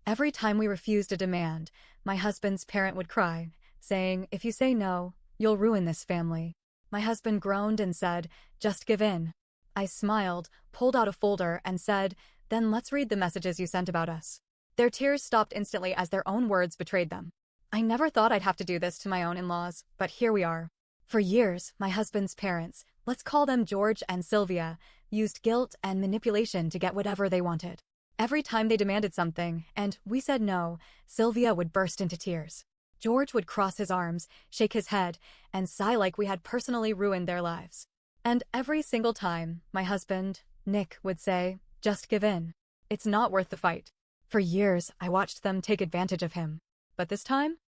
Every time we refused a demand, my husband's parent would cry, saying, "If you say no, you'll ruin this family." My husband groaned and said, "Just give in." I smiled, pulled out a folder, and said, "Then let's read the messages you sent about us." Their tears stopped instantly as their own words betrayed them. I never thought I'd have to do this to my own in-laws, but here we are. For years, my husband's parents, let's call them George and Sylvia, used guilt and manipulation to get whatever they wanted. Every time they demanded something, and we said no, Sylvia would burst into tears. George would cross his arms, shake his head, and sigh like we had personally ruined their lives. And every single time, my husband, Nick, would say, "Just give in. It's not worth the fight." For years, I watched them take advantage of him. But this time,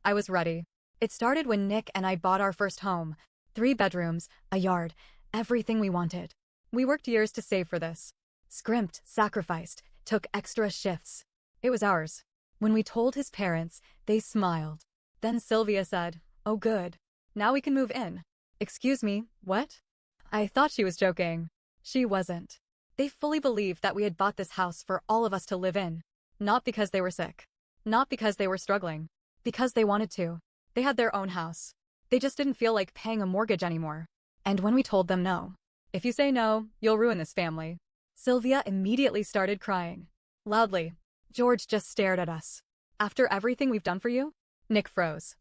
I was ready. It started when Nick and I bought our first home. 3 bedrooms, a yard, everything we wanted. We worked years to save for this. Scrimped, sacrificed, took extra shifts. It was ours. When we told his parents, they smiled. Then Sylvia said, "Oh good. Now we can move in." Excuse me, what? I thought she was joking. She wasn't. They fully believed that we had bought this house for all of us to live in. Not because they were sick. Not because they were struggling. Because they wanted to. They had their own house. They just didn't feel like paying a mortgage anymore. And when we told them no, "If you say no, you'll ruin this family," Sylvia immediately started crying. Loudly. George just stared at us. "After everything we've done for you?" Nick froze.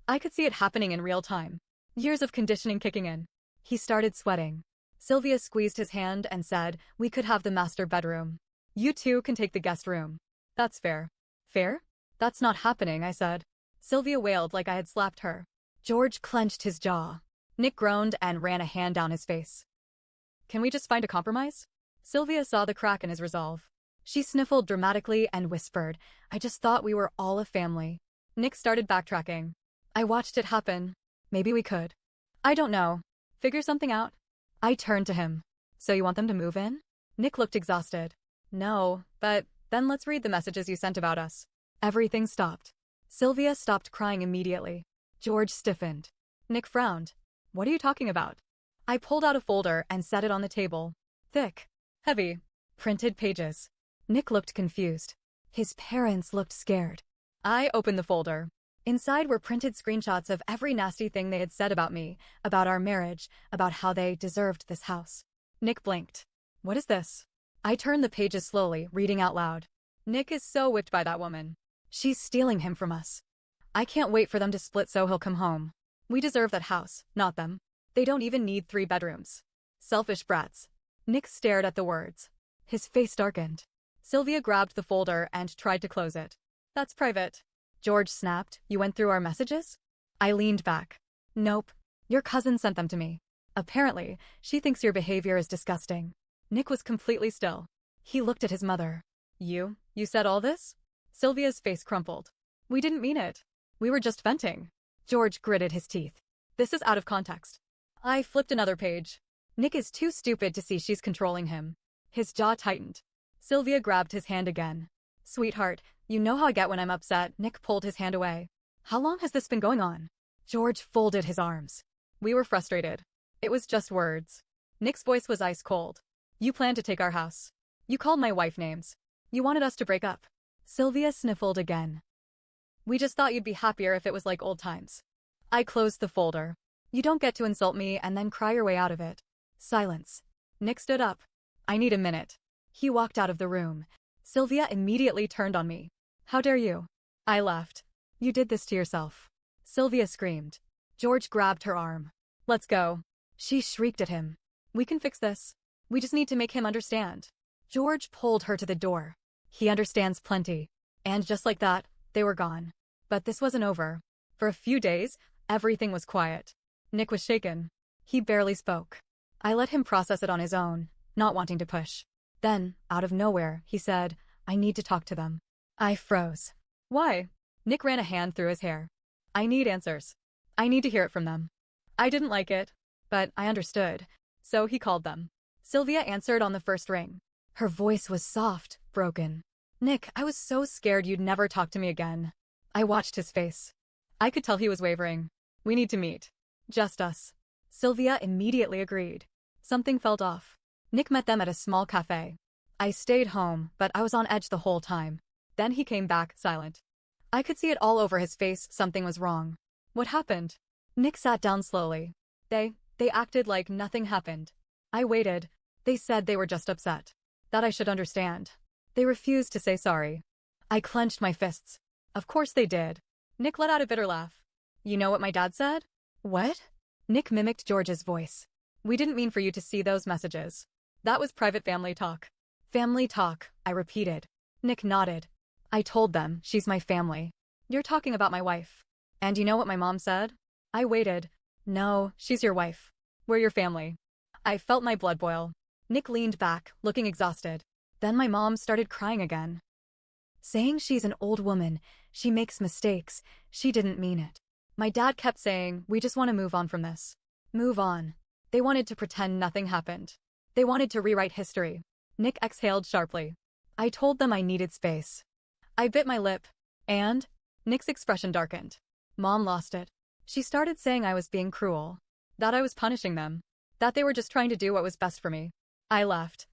I could see it happening in real time. Years of conditioning kicking in. He started sweating. Sylvia squeezed his hand and said, "We could have the master bedroom. You two can take the guest room." "That's fair." "Fair? That's not happening," I said. Sylvia wailed like I had slapped her. George clenched his jaw. Nick groaned and ran a hand down his face. "Can we just find a compromise?" Sylvia saw the crack in his resolve. She sniffled dramatically and whispered, "I just thought we were all a family." Nick started backtracking. I watched it happen. "Maybe we could." "I don't know. Figure something out." I turned to him. "So you want them to move in?" Nick looked exhausted. "No, but then let's read the messages you sent about us." Everything stopped. Sylvia stopped crying immediately. George stiffened. Nick frowned. "What are you talking about?" I pulled out a folder and set it on the table. Thick. Heavy. Printed pages. Nick looked confused. His parents looked scared. I opened the folder. Inside were printed screenshots of every nasty thing they had said about me, about our marriage, about how they deserved this house. Nick blinked. "What is this?" I turned the pages slowly, reading out loud. "Nick is so whipped by that woman. She's stealing him from us. I can't wait for them to split so he'll come home. We deserve that house, not them. They don't even need 3 bedrooms. Selfish brats." Nick stared at the words. His face darkened. Sylvia grabbed the folder and tried to close it. "That's private." George snapped. "You went through our messages?" I leaned back. "Nope. Your cousin sent them to me. Apparently, she thinks your behavior is disgusting." Nick was completely still. He looked at his mother. You said all this?" Sylvia's face crumpled. "We didn't mean it. We were just venting." George gritted his teeth. "This is out of context." I flipped another page. Nick is too stupid to see she's controlling him. His jaw tightened. Sylvia grabbed his hand again. "Sweetheart, you know how I get when I'm upset." Nick pulled his hand away. "How long has this been going on?" George folded his arms. "We were frustrated. It was just words." Nick's voice was ice cold. "You planned to take our house. You called my wife names. You wanted us to break up." Sylvia sniffled again. "We just thought you'd be happier if it was like old times." I closed the folder. "You don't get to insult me and then cry your way out of it." Silence. Nick stood up. "I need a minute." He walked out of the room. Sylvia immediately turned on me. "How dare you?" I laughed. "You did this to yourself." Sylvia screamed. George grabbed her arm. "Let's go." She shrieked at him. "We can fix this. We just need to make him understand." George pulled her to the door. "He understands plenty." And just like that, they were gone. But this wasn't over. For a few days, everything was quiet. Nick was shaken. He barely spoke. I let him process it on his own, not wanting to push. Then, out of nowhere, he said, "I need to talk to them." I froze. "Why?" Nick ran a hand through his hair. "I need answers. I need to hear it from them." I didn't like it, but I understood. So he called them. Sylvia answered on the first ring. Her voice was soft, broken. "Nick, I was so scared you'd never talk to me again." I watched his face. I could tell he was wavering. "We need to meet. Just us." Sylvia immediately agreed. Something felt off. Nick met them at a small cafe. I stayed home, but I was on edge the whole time. Then he came back, silent. I could see it all over his face, something was wrong. What happened? Nick sat down slowly. They acted like nothing happened. I waited. They said they were just upset. That I should understand. They refused to say sorry. I clenched my fists. Of course they did. Nick let out a bitter laugh. You know what my dad said? What? Nick mimicked George's voice. We didn't mean for you to see those messages. That was private family talk. Family talk, I repeated. Nick nodded. I told them, she's my family. You're talking about my wife. And you know what my mom said? I waited. No, she's your wife. We're your family. I felt my blood boil. Nick leaned back, looking exhausted. Then my mom started crying again. Saying she's an old woman, she makes mistakes, she didn't mean it. My dad kept saying, we just want to move on from this. Move on. They wanted to pretend nothing happened. They wanted to rewrite history. Nick exhaled sharply. I told them I needed space. I bit my lip. And? Nick's expression darkened. Mom lost it. She started saying I was being cruel. That I was punishing them. That they were just trying to do what was best for me. I laughed.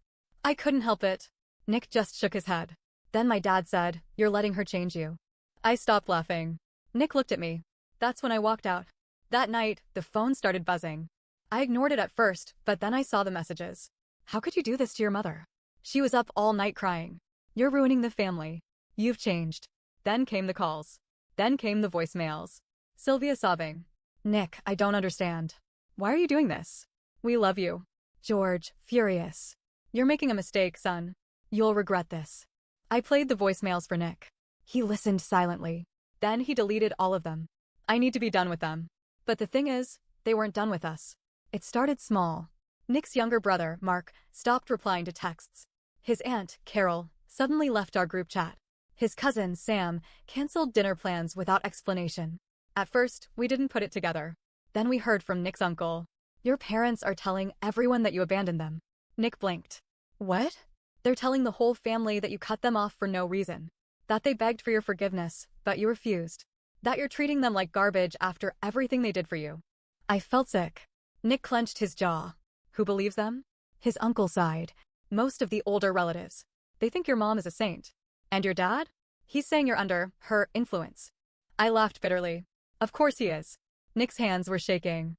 I couldn't help it. Nick just shook his head. Then my dad said, you're letting her change you. I stopped laughing. Nick looked at me. That's when I walked out. That night, the phone started buzzing. I ignored it at first, but then I saw the messages. How could you do this to your mother? She was up all night crying. You're ruining the family. You've changed. Then came the calls. Then came the voicemails. Sylvia sobbing. Nick, I don't understand. Why are you doing this? We love you. George, furious. You're making a mistake, son. You'll regret this. I played the voicemails for Nick. He listened silently. Then he deleted all of them. I need to be done with them. But the thing is, they weren't done with us. It started small. Nick's younger brother, Mark, stopped replying to texts. His aunt, Carol, suddenly left our group chat. His cousin, Sam, canceled dinner plans without explanation. At first, we didn't put it together. Then we heard from Nick's uncle. Your parents are telling everyone that you abandoned them. Nick blinked. What? They're telling the whole family that you cut them off for no reason. That they begged for your forgiveness, but you refused. That you're treating them like garbage after everything they did for you. I felt sick. Nick clenched his jaw. Who believes them? His uncle sighed. Most of the older relatives. They think your mom is a saint. And your dad? He's saying you're under her influence. I laughed bitterly. Of course he is. Nick's hands were shaking.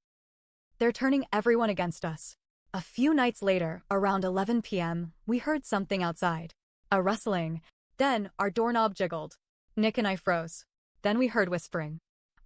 They're turning everyone against us. A few nights later, around 11 p.m., we heard something outside. A rustling. Then, our doorknob jiggled. Nick and I froze. Then we heard whispering.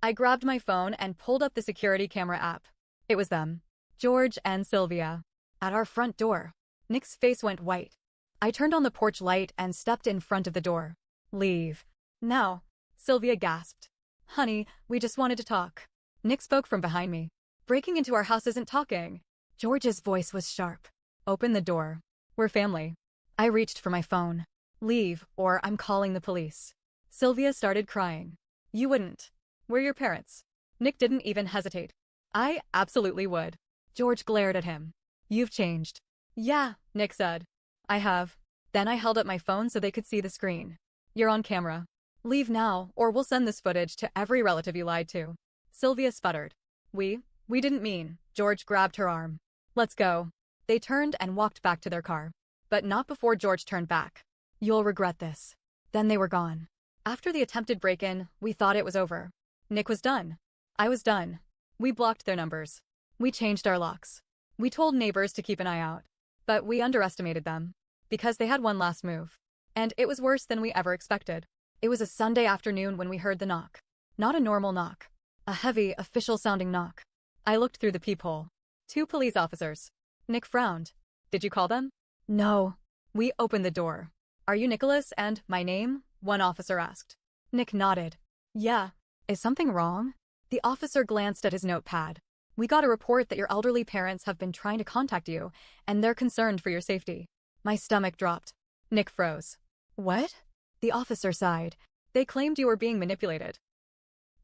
I grabbed my phone and pulled up the security camera app. It was them. George and Sylvia. At our front door. Nick's face went white. I turned on the porch light and stepped in front of the door. Leave. Now. Sylvia gasped. Honey, we just wanted to talk. Nick spoke from behind me. Breaking into our house isn't talking. George's voice was sharp. Open the door. We're family. I reached for my phone. Leave, or I'm calling the police. Sylvia started crying. You wouldn't. We're your parents. Nick didn't even hesitate. I absolutely would. George glared at him. You've changed. Yeah, Nick said. I have. Then I held up my phone so they could see the screen. You're on camera. Leave now, or we'll send this footage to every relative you lied to. Sylvia sputtered. We didn't mean. George grabbed her arm. Let's go. They turned and walked back to their car. But not before George turned back. You'll regret this. Then they were gone. After the attempted break-in, we thought it was over. Nick was done. I was done. We blocked their numbers. We changed our locks. We told neighbors to keep an eye out. But we underestimated them. Because they had one last move. And it was worse than we ever expected. It was a Sunday afternoon when we heard the knock. Not a normal knock. A heavy, official-sounding knock. I looked through the peephole. 2 police officers. Nick frowned. Did you call them? No. We opened the door. Are you Nicholas and my name? One officer asked. Nick nodded. Yeah. Is something wrong? The officer glanced at his notepad. We got a report that your elderly parents have been trying to contact you, and they're concerned for your safety. My stomach dropped. Nick froze. What? The officer sighed. They claimed you were being manipulated.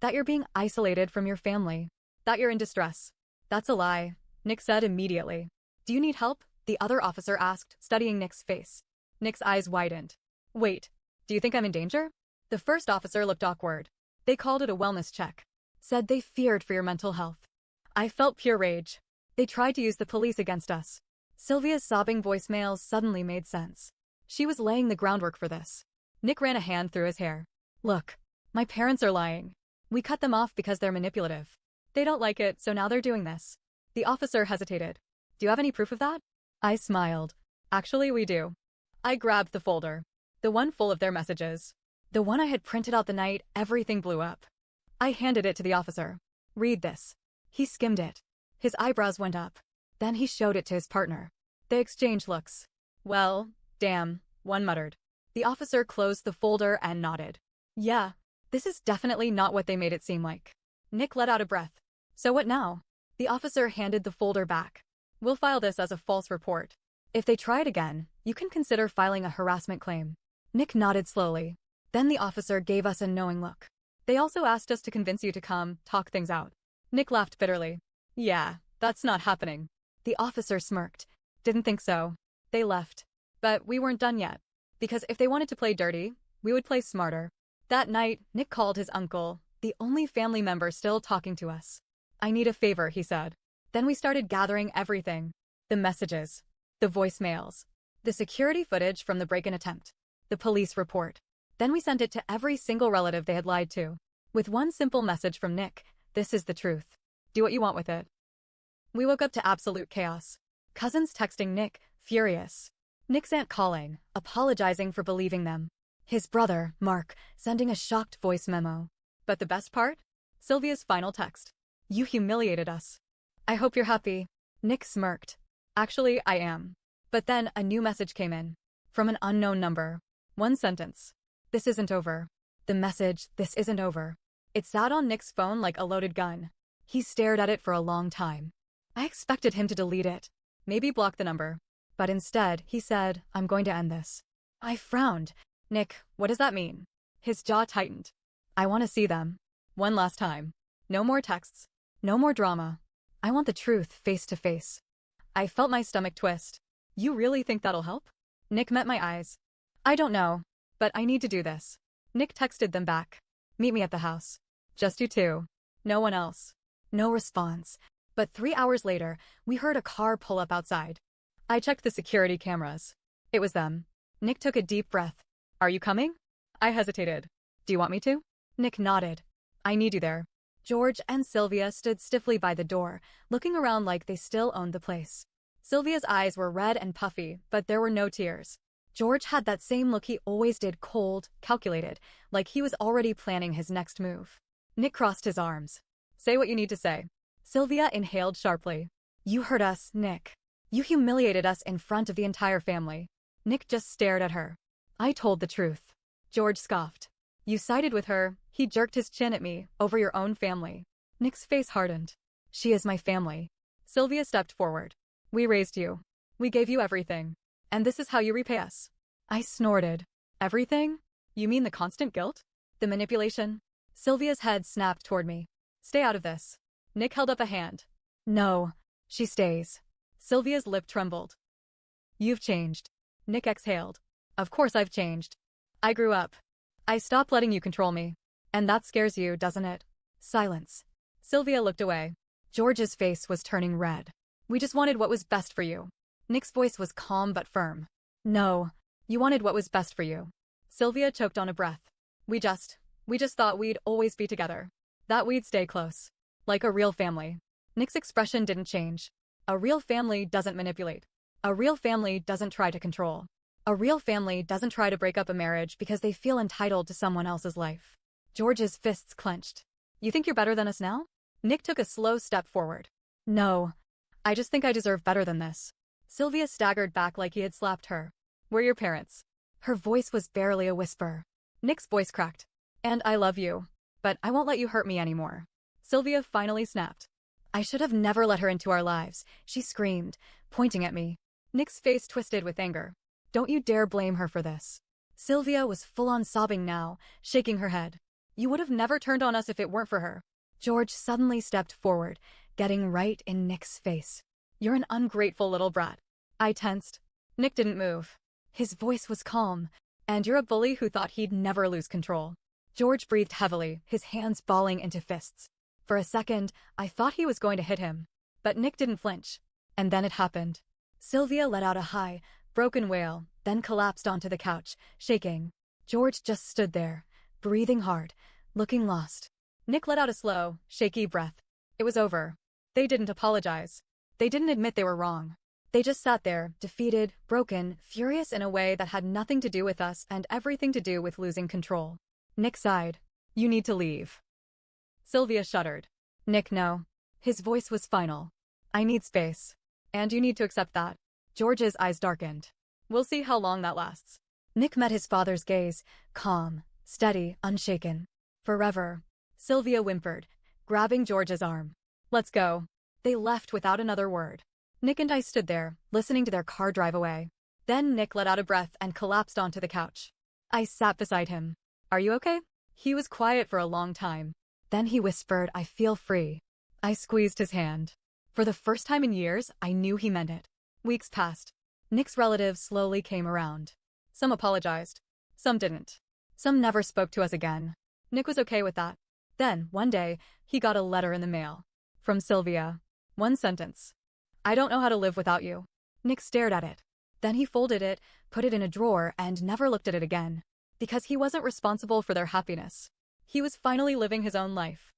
That you're being isolated from your family. That you're in distress. That's a lie, Nick said immediately. Do you need help? The other officer asked, studying Nick's face. Nick's eyes widened. Wait, do you think I'm in danger? The first officer looked awkward. They called it a wellness check. Said they feared for your mental health. I felt pure rage. They tried to use the police against us. Sylvia's sobbing voicemails suddenly made sense. She was laying the groundwork for this. Nick ran a hand through his hair. Look, my parents are lying. We cut them off because they're manipulative. They don't like it, so now they're doing this. The officer hesitated. Do you have any proof of that? I smiled. Actually, we do. I grabbed the folder. The one full of their messages. The one I had printed out the night everything blew up. I handed it to the officer. Read this. He skimmed it. His eyebrows went up. Then he showed it to his partner. They exchanged looks. Well, damn, one muttered. The officer closed the folder and nodded. Yeah, this is definitely not what they made it seem like. Nick let out a breath. So what now? The officer handed the folder back. We'll file this as a false report. If they try it again, you can consider filing a harassment claim. Nick nodded slowly. Then the officer gave us a knowing look. They also asked us to convince you to come, talk things out. Nick laughed bitterly. Yeah, that's not happening. The officer smirked. Didn't think so. They left. But we weren't done yet. Because if they wanted to play dirty, we would play smarter. That night, Nick called his uncle, the only family member still talking to us. I need a favor, he said. Then we started gathering everything. The messages. The voicemails. The security footage from the break-in attempt. The police report. Then we sent it to every single relative they had lied to. With one simple message from Nick, this is the truth. Do what you want with it. We woke up to absolute chaos. Cousins texting Nick, furious. Nick's aunt calling, apologizing for believing them. His brother, Mark, sending a shocked voice memo. But the best part? Sylvia's final text. You humiliated us. I hope you're happy. Nick smirked. Actually, I am. But then a new message came in. From an unknown number. One sentence. This isn't over. The message, this isn't over. It sat on Nick's phone like a loaded gun. He stared at it for a long time. I expected him to delete it. Maybe block the number. But instead, he said, I'm going to end this. I frowned. Nick, what does that mean? His jaw tightened. I want to see them. One last time. No more texts. No more drama. I want the truth face to face. I felt my stomach twist. You really think that'll help? Nick met my eyes. I don't know, but I need to do this. Nick texted them back. Meet me at the house. Just you two. No one else. No response. But 3 hours later, we heard a car pull up outside. I checked the security cameras. It was them. Nick took a deep breath. Are you coming? I hesitated. Do you want me to? Nick nodded. I need you there. George and Sylvia stood stiffly by the door, looking around like they still owned the place. Sylvia's eyes were red and puffy, but there were no tears. George had that same look he always did, cold, calculated, like he was already planning his next move. Nick crossed his arms. Say what you need to say. Sylvia inhaled sharply. You hurt us, Nick. You humiliated us in front of the entire family. Nick just stared at her. I told the truth. George scoffed. You sided with her. He jerked his chin at me, over your own family. Nick's face hardened. She is my family. Sylvia stepped forward. We raised you. We gave you everything. And this is how you repay us. I snorted. Everything? You mean the constant guilt? The manipulation? Sylvia's head snapped toward me. Stay out of this. Nick held up a hand. No. She stays. Sylvia's lip trembled. You've changed. Nick exhaled. Of course I've changed. I grew up. I stopped letting you control me. And that scares you, doesn't it? Silence. Sylvia looked away. George's face was turning red. We just wanted what was best for you. Nick's voice was calm but firm. No. You wanted what was best for you. Sylvia choked on a breath. We just thought we'd always be together. That we'd stay close. Like a real family. Nick's expression didn't change. A real family doesn't manipulate. A real family doesn't try to control. A real family doesn't try to break up a marriage because they feel entitled to someone else's life. George's fists clenched. You think you're better than us now? Nick took a slow step forward. No. I just think I deserve better than this. Sylvia staggered back like he had slapped her. We're your parents. Her voice was barely a whisper. Nick's voice cracked. And I love you. But I won't let you hurt me anymore. Sylvia finally snapped. I should have never let her into our lives, she screamed, pointing at me. Nick's face twisted with anger. Don't you dare blame her for this. Sylvia was full-on sobbing now, shaking her head. You would have never turned on us if it weren't for her. George suddenly stepped forward, getting right in Nick's face. You're an ungrateful little brat. I tensed. Nick didn't move. His voice was calm. And you're a bully who thought he'd never lose control. George breathed heavily, his hands balling into fists. For a second, I thought he was going to hit him. But Nick didn't flinch. And then it happened. Sylvia let out a high, broken wail, then collapsed onto the couch, shaking. George just stood there, breathing hard, looking lost. Nick let out a slow, shaky breath. It was over. They didn't apologize. They didn't admit they were wrong. They just sat there, defeated, broken, furious in a way that had nothing to do with us and everything to do with losing control. Nick sighed. You need to leave. Sylvia shuddered. Nick, no. His voice was final. I need space. And you need to accept that. George's eyes darkened. We'll see how long that lasts. Nick met his father's gaze, calm, steady, unshaken. Forever. Sylvia whimpered, grabbing George's arm. Let's go. They left without another word. Nick and I stood there, listening to their car drive away. Then Nick let out a breath and collapsed onto the couch. I sat beside him. Are you okay? He was quiet for a long time. Then he whispered, I feel free. I squeezed his hand. For the first time in years, I knew he meant it. Weeks passed. Nick's relatives slowly came around. Some apologized. Some didn't. Some never spoke to us again. Nick was okay with that. Then, one day, he got a letter in the mail. From Sylvia. One sentence. I don't know how to live without you. Nick stared at it. Then he folded it, put it in a drawer, and never looked at it again. Because he wasn't responsible for their happiness. He was finally living his own life.